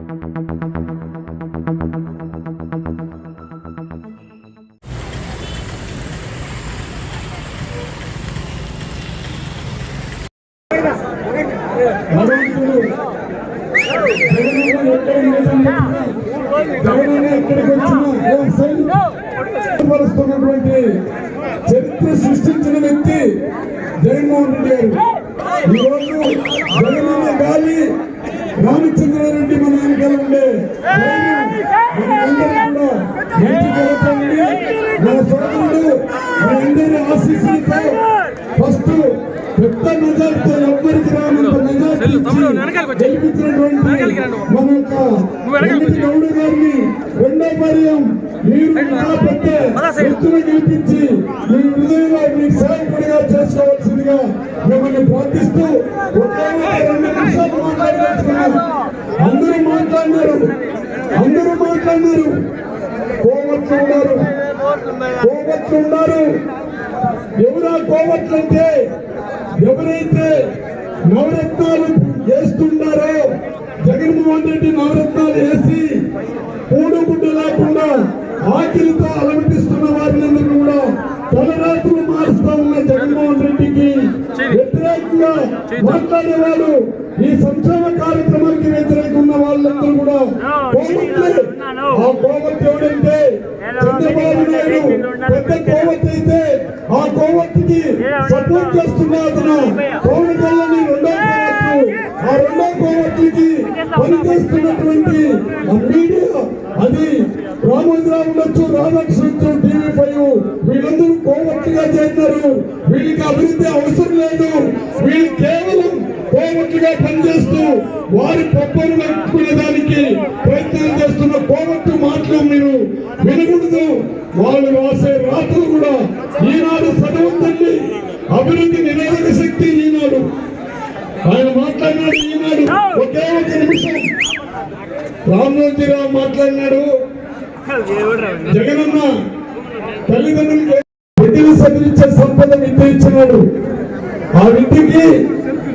చరిత్ర సృష్టించిన వ్యక్తి జగన్మోహన్ రెడ్డి గారు. ఈరోజు జగనన్న గాలి రామచంద్రారెడ్డి మన వెనకాల ఉండే మంచి జరుగుతుంది. మన సోదరుడు మనందరి ఆశీస్సులతో ఫస్ట్ పెద్ద మెజార్టీతో ఎవ్వరికి రానంత మెజార్టీ గెలిపించినటువంటి మన యొక్క గౌడ గారిని రెండో పర్యం మీరు ఎత్తున గెలిపించి మీ హృదయంలో మీ సేవకుడిగా చేసుకోవాల్సిందిగా మిమ్మల్ని ప్రార్థిస్తూ 2 నిమిషాలు మాట్లాడుతున్నారు. అందరూ మాట్లాడినారు. కోవట్లు ఉన్నారు. ఎవరా కోవట్లు అంటే ఎవరైతే నవరత్నాలు వేస్తున్నారో జగన్మోహన్ రెడ్డి నవరత్నాలు వేసి కూడుగుడ్డ లేకుండా ఆకిలితో అలమటిస్తున్న వారిని కూడా తలరాత్రులు మారుస్తా ఉన్న జగన్మోహన్ రెడ్డికి వ్యతిరేకంగా మాట్లాడేవాళ్ళు, ఈ సంక్షేమ కార్యక్రమానికి వ్యతిరేకంగా ఉన్న వాళ్ళందరూ కూడా కోవట్లే. ఆ కోవట్ ఎవడంటే చంద్రబాబు నాయుడు పెద్ద కోవట్ అయితే ఆ కోవట్కి సపోర్ట్ చేస్తున్న అతను పవన్ కళ్యాణ్ ఆ రెండో కోవట్లకి పనిచేస్తున్నటువంటి మీడియా, అది రామోజీరావు ఉండొచ్చు, రాధాకృష్ణ TV5 వీళ్ళందరూ కోవట్లుగా చేస్తారు. వీళ్ళకి అభివృద్ధి అవసరం లేదు. వీళ్ళు కేవలం కోవట్లుగా పనిచేస్తూ వారి పబ్బను పెట్టుకునేదానికి ప్రయత్నం చేస్తున్న కోవట్టు మాటలు మీరు వినకూడదు. వాళ్ళు రాసే రాతలు కూడా ఈనాడు చదవద్దండి. అభివృద్ధి నిరోధక శక్తి ఈనాడు. ఆయన మాట్లాడినాడు ఈనాడు. ఒకే 1 నిమిషం రామోజీరావు మాట్లాడినాడు. జగనన్న తల్లిదండ్రులకి విద్యను సదిరించే సంపద విద్య ఇచ్చినాడు. ఆ విద్యకి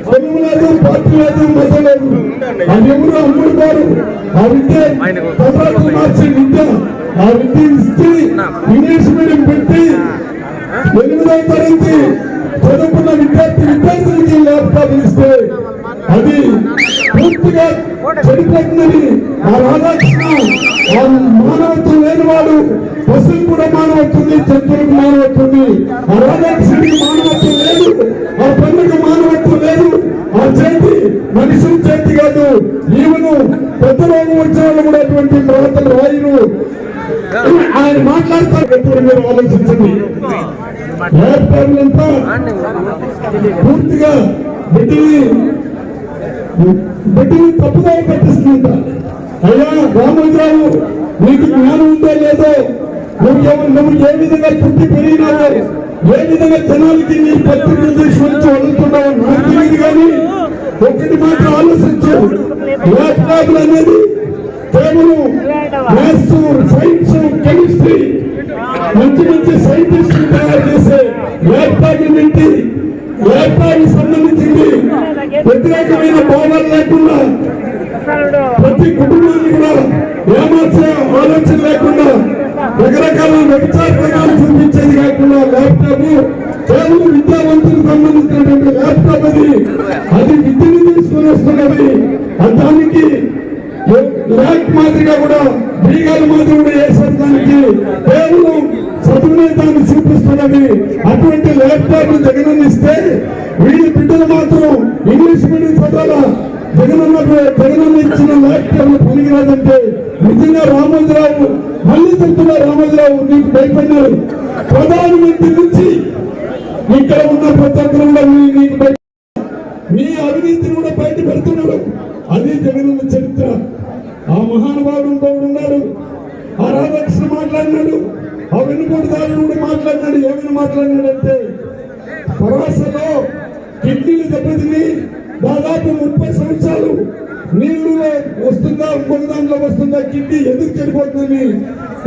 కులం లేదు, పార్టీ లేదు, మతం లేదు. అది ఎవరు అమ్ముడుతారు. ఆ విద్య తలరాత్రులు మార్చే విద్య. ఆ విద్య ఇస్తే ఇంగ్లీష్ మీడియం పెట్టి 8వ తరగతి చదువుకున్న విద్యార్థులకి ల్యాప్టాప్ ఇస్తే అది పూర్తిగా చెడిపోతుందని ఆ రాధాకృష్ణ ఆ మానవత్వం లేనివాడు. పశువులు కూడా మానవత్తుంది, జంతువులకు మానవత్తుంది. ఆ రాధాకృష్ణుడికి మానవత్వం లేదు, ఆ పెన్నుకు మానవత్వం లేదు. ఆ చేతి మనుషుల చేతి కాదు. ఈవెను పెద్ద రోగం వచ్చిన వాళ్ళు కూడా అటువంటి ప్రవర్తన రాయరు. ఆయన మాట్లాడతారు. మీరు ఆలోచించండి. ల్యాప్టాప్లంతా పూర్తిగా బిడ్డని తప్పుగా పట్టిస్తుంట. అయ్యా రామోజీరావు, నీకు జ్ఞానం ఉందో లేదో, నువ్వు ఏ విధంగా పుట్టి పెరిగినావో, ఏ విధంగా జనాలకి నీ పత్రికలు తీసుకొచ్చి వదులుతున్నావో నాకు తెలియదు. కానీ ఒకటి మాత్రం ఆలోచించు. ల్యాప్టాప్లు అనేది కేవలం మ్యాథ్స్, సైన్స్, కెమిస్ట్రీ మంచి సైంటిస్టులు తయారు చేసే ల్యాప్టాప్ నుండి ల్యాప్టాప్ సంబంధించింది వ్యతిరేకమైన భావాలు లేకుండా ప్రతి కుటుంబాన్ని కూడా ఏమార్చే ఆలోచన లేకుండా రకరకాల వ్యభిచారాలు చూపించేది కాకుండా ల్యాప్టాప్ కేవలం విద్యావంతులకు సంబంధించినటువంటి ల్యాప్టాప్ అది విద్యను తీసుకుని వస్తున్నది. దానికి ల్యాక్ మాదిరిగా కూడా బీగాల మాదిరి కూడా వేసేదానికి కేవలం చదువునే దాన్ని చూపిస్తున్నది. అటువంటి ల్యాప్టాప్ జగనన్న ఇస్తే వీళ్ళ బిడ్డలు మాత్రం ఇంగ్లీష్ మీడియం చదవాలా. జగనన్న ఇచ్చిన ల్యాప్టాప్ పనికిరాదంటే నిజంగా రామోజీరావు, మళ్ళీ చెప్తున్నా రామోజీరావు నీకు భయపడినారు. ప్రధానమంత్రి నుంచి ఇక్కడ ఉన్న ప్రతి ఒక్కరు కూడా నీకు నీ అవినీతిని కూడా బయట పెడుతున్నాడు. అది జగనన్న చరిత్ర. ఆ మహానుభావుడు ఇంకొకడు ఉన్నాడు. ఆ రాధాకృష్ణ మాట్లాడినాడు. ఆ వెనుకోటిదారుడు కూడా మాట్లాడినాడు. ఏమైనా మాట్లాడినాడంటే పరాసలో కిడ్నీలు దెబ్బతిని దాదాపు 30 సంవత్సరాలు నీళ్లులో వస్తుందా, ఇంకొక దాంట్లో వస్తుందా, కిడ్నీ ఎందుకు చెడిపోతుందని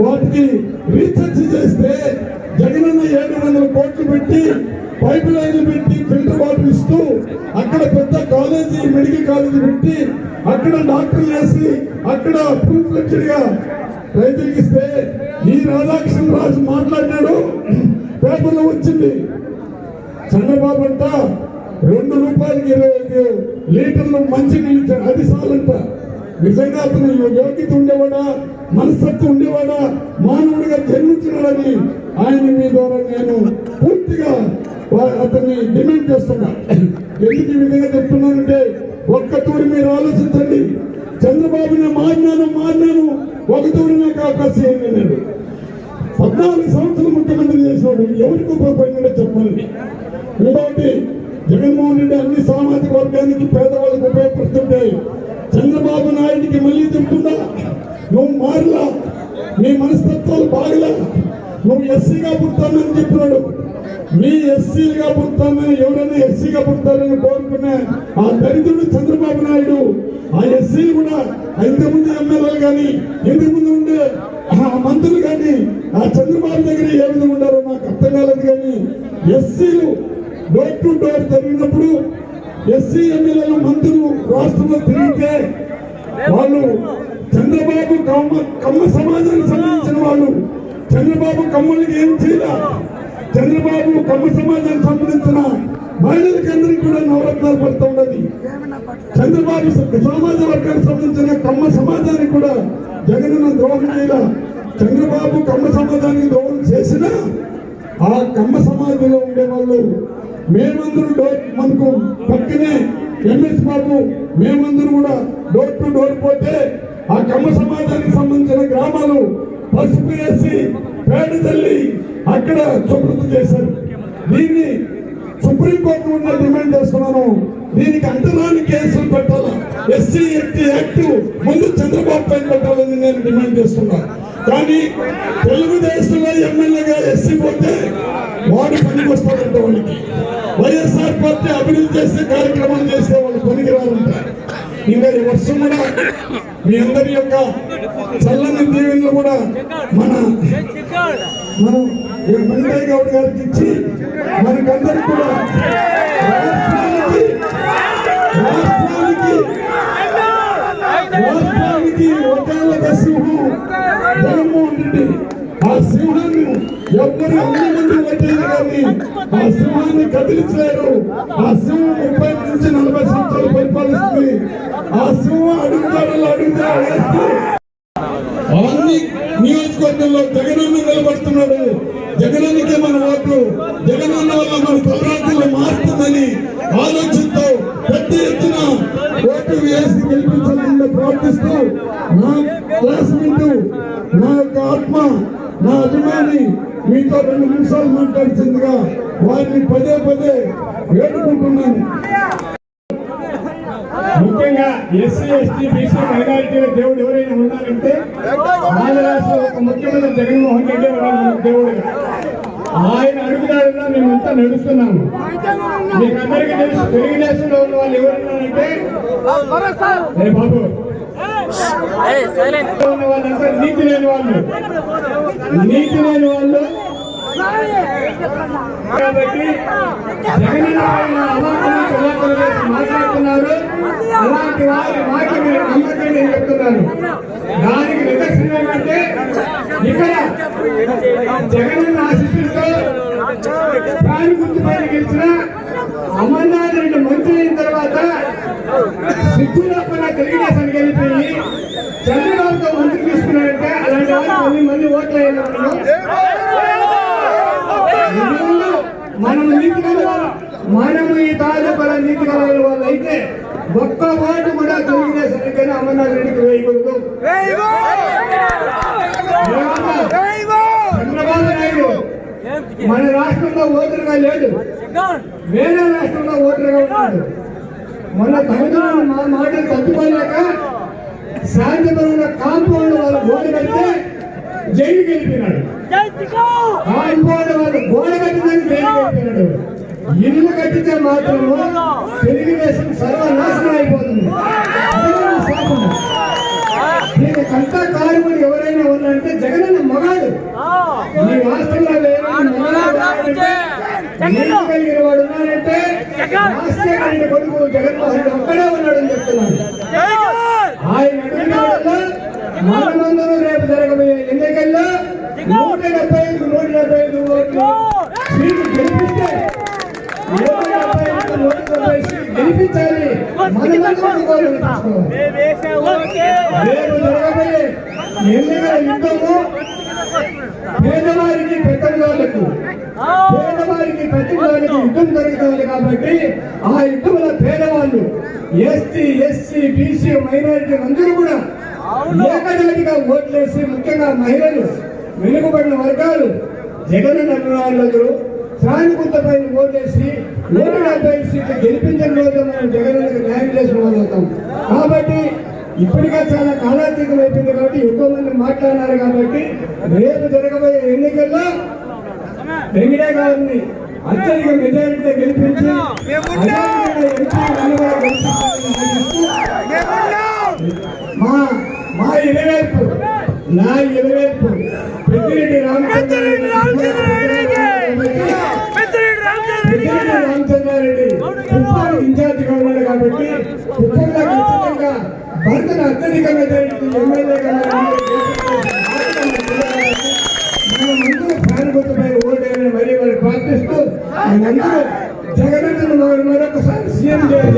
వాటికి రీసెర్చ్ చేస్తే జగనన్న 700 కోట్లు పెట్టి పైప్ లైన్లు పెట్టి ఫిల్టర్ వాటర్ ఇస్తూ అక్కడ పెద్ద కాలేజీ మెడికల్ కాలేజీ పెట్టి అక్కడ డాక్టర్లు వేసి అక్కడ ఫుల్ ఫ్లెడ్జ్డ్ గా రైతులకి ఇస్తే ఈ రాధాకృష్ణ రాజు మాట్లాడినాడు, పేపర్లో వచ్చింది. చంద్రబాబు అంట 2 రూపాయలకి 25 లీటర్లు మంచి నీళ్ళు అది చాలంట. నిజంగా అతను యోగ్యత ఉండేవాడా, మనస్తత్వం ఉండేవాడా, మానవుడిగా జన్మించినాడని ఆయన మీ ద్వారా నేను పూర్తిగా అతన్ని డిమాండ్ చేస్తున్నా. ఎందుకు ఈ విధంగా చెప్తున్నానంటే ఒక్క తూరి మీరు ఆలోచించండి. చంద్రబాబుని మారినాను ఒక తూరి నాకు అవకాశం ఏంటి. నేను 14 సంవత్సరాలు ముఖ్యమంత్రి చేసినాడు, ఎవరికి ఉపయోగపడినాడో చెప్పండి. ఇంకోటి జగన్మోహన్ రెడ్డి అన్ని సామాజిక వర్గానికి పేదవాళ్ళకి ఉపయోగపడుతుంటే చంద్రబాబు నాయుడికి మళ్ళీ చెప్తుందా, నువ్వు మారలా, నీ మనస్తత్వాలు బాగలా, నువ్వు ఎస్సీగా పుడతానని చెప్పినాడు. మీ ఎస్సీలుగా పుడతానని ఎవరైనా ఎస్సీగా పుడతారని కోరుకునే ఆ దరిద్రుడు చంద్రబాబు నాయుడు ఆ ఎస్సీలు కూడా ఇంతకుముందు ఎమ్మెల్యేలు కానీ ఇంతకుముందు ఉండే మంత్రులు కానీ ఆ చంద్రబాబు దగ్గర ఏ విధంగా ఉండారో నాకు అర్థం కాలేదు. కానీ ఎస్సీలు డోర్ టు డోర్ జరిగినప్పుడు ఎస్సీ ఎమ్మెల్యేలు మంత్రులు రాష్ట్రంలో తిరిగితే వాళ్ళు చంద్రబాబు కమ్మ సమాజానికి సంబంధించిన వాళ్ళు చంద్రబాబు కమ్మలకి ఏం చేయాల, చంద్రబాబు కమ్మ సమాజానికి సంబంధించిన మహిళలకి అందరికీ కూడా నవరత్నాలు పడుతూ ఉన్నది. చంద్రబాబు సమాజ వర్గానికి సంబంధించిన కమ్మ సమాజానికి కూడా జగనన్న ద్రోహం చేయాల. చంద్రబాబు కమ్మ సమాజానికి ద్రోహం చేసినా ఆ కమ్మ సమాజంలో ఉండే వాళ్ళు మేమందరూ మనకు పక్కనే ఎంఎస్ బాబు మేమందరూ కూడా డోర్ టు డోర్ పోతే ఆ కమ్మ సమాజానికి సంబంధించిన గ్రామాలు పసుపు వేసి పేడ తల్లి అక్కడ శుభ్రత చేశారు. దీన్ని సుప్రీంకోర్టు ఉన్న డిమాండ్ చేస్తున్నాను. దీనికి అంతరాని కేసులు పెట్టాలా, ఎస్సీ ఎస్టీ యాక్ట్ ముందు చంద్రబాబు పైన పెట్టాలని నేను డిమాండ్ చేస్తున్నా. కానీ తెలుగుదేశంలో ఎమ్మెల్యేగా ఎస్సీ పోతే వాడు పనికి వస్తాడంట. వాళ్ళకి వైఎస్ఆర్ పార్టీ అభివృద్ధి చేసే కార్యక్రమాలు చేస్తే వాళ్ళు పనికి రావాలంటారు. ఇంకా ఈ వర్షం కూడా మీ అందరి యొక్క చల్లని దీవెనలు కూడా మనం వెంకయ్య గౌడ్ గారికి ఇచ్చి మనకందరికి కూడా రాష్ట్రానికి ఒకే ఒక సింహం జగన్మోహన్ రెడ్డి. ఆ సింహాన్ని ఎవ్వరు 100 మంది వచ్చేది కానీ ఆ సింహాన్ని కదిలించలేరు. ఆ సింహం 30 నుంచి 40 సంవత్సరాలు పరిపాలిస్తుంది. ఆ సింహం అడుగుతాడో వేస్తూ అన్ని నియోజకవర్గంలో జగనన్న నిలబడుతున్నాడు. జగనన్నకే మన ఓట్లు, జగనన్న వల్ల మన తలరాత్రులు మారుతుందని ఆలోచనతో పెద్ద ఎత్తున ఓటు వేసి గెలిపించాలని ప్రార్థిస్తూ నా క్లాస్మేట్, నా యొక్క ఆత్మ, నా అభిమాని మీతో 2 నిమిషాలు మాట్లాడుతుందిగా వారిని పదే వేడుకుంటున్నాను. ముఖ్యంగా ఎస్సీ ఎస్టీ బీసీ మైనారిటీల దేవుడు ఎవరైనా ఉన్నారంటే ఆంధ్రరాష్ట్ర ఒక ముఖ్యమంత్రి జగన్మోహన్ రెడ్డి దేవుడుగా ఆయన అడుగుదారుగా మేమంతా నడుస్తున్నాము. మీకు అందరికీ తెలుసు తెలుగుదేశంలో ఉన్న వాళ్ళు ఎవరున్నారంటే బాబు ఉన్న వాళ్ళంతా నీతి లేని వాళ్ళు కాబట్టి జగనన్న మాట్లాడుతున్నారు. అలాంటి వారి మాట మీరు నమ్మకం నేను చెప్తున్నాను. దానికి నిదర్శనం ఏమంటే ఇక్కడ జగనన్న ఆశీస్సులతో ప్రాణి గుర్తుపైన గెలిచిన అమర్నాథ్ రెడ్డి మంత్రి అయిన తర్వాత సిగ్గులప్పన తెలుగుదేశానికి వెళ్ళిపోయి చంద్రబాబుతో మంత్రి తీసుకున్నారంటే అలాంటి వాళ్ళు మళ్ళీ ఓట్లు అయ్యారు. మనం నీతి కలవాలి, మనము ఈ తాలూకాల నీతి కలవాలి వాళ్ళు అయితే ఒక్క ఓటు కూడా తెలుగుదేశానికి అమర్నాథ్ రెడ్డికి వేయకూడదు. చంద్రబాబు నాయుడు మన రాష్ట్రంలో ఓటరుగా లేడు, వేరే రాష్ట్రంలో ఓటరుగా ఉన్నాడు. మొన్న తమిళనాడు మా మాటలు తట్టుకోలేక శాంతిపరంగా కాంపౌండ్ వాళ్ళు గోడ కడితే జైలుకి వెళ్ళిపోయినాడు. కాంపౌండ్ వాళ్ళు గోడ కట్టిందని జైలుకి వెళ్ళిపోయినాడు. ఇల్లు కట్టితే మాత్రము తెలుగుదేశం సర్వనాశనం అయిపోతుంది. దీనికంతా కారణం ఎవరైనా ఉన్నారంటే జగనన్న మగాడు. ఈ రాష్ట్రంలో నీతి కలిగిన వాడు ఉన్నాడంటే రాజశేఖర కొడుకు జగన్మోహన్ రెడ్డి ఒక్కడే ఉన్నాడని చెప్తున్నాడు. ఆయన అడిగిన వల్ల మనమందరూ రేపు జరగబోయే ఎన్నికల్లో 175 ఓట్లు సీట్లు గెలిపిస్తే 175 సీట్లు గెలిపించాలి. రేపు జరగబోయే ఎన్నికల యుద్ధము పేదవారికి పెద్దవాళ్ళకు యుద్ధం జరుగుతుంది కాబట్టి ఆ యుద్ధంలో పేదవాళ్ళు ఎస్టీ ఎస్సీ బీసీ మైనారిటీ అందరూ కూడా ఏకదాటిగా ఓట్లేసి ముఖ్యంగా మహిళలు వెనుకబడిన వర్గాలు జగన్ అభిమానులందరూ సానుభూతపై ఓటేసి 170 సీట్లు గెలిపించిన రోజు మనం జగన్కి న్యాయం చేసిన వాళ్ళు అవుతాం. కాబట్టి ఇప్పటికే చాలా కాలాతీతం అయిపోయింది కాబట్టి ఎక్కువ మంది మాట్లాడినారు కాబట్టి రేపు జరగబోయే ఎన్నికల్లో వెంకయ్య గారిని అత్యధిక మెజారిటీతో గెలిపించి మా ఇరవైపు నా ఇరవైపు పెద్దిరెడ్డి రామచంద్రారెడ్డి కుప్పానికి ఇన్ఛార్జిగా ఉన్నాడు కాబట్టి కుప్పంలో ఖచ్చితంగా భర్తను అత్యధిక మెజారిటీ ఎమ్మెల్యేగా మనమందరూ ప్రాణభూతమైన ఓటేయాలని మరీ వారు ప్రార్థిస్తూ మనందరూ జగన్ మరొకసారి సీఎం జగన్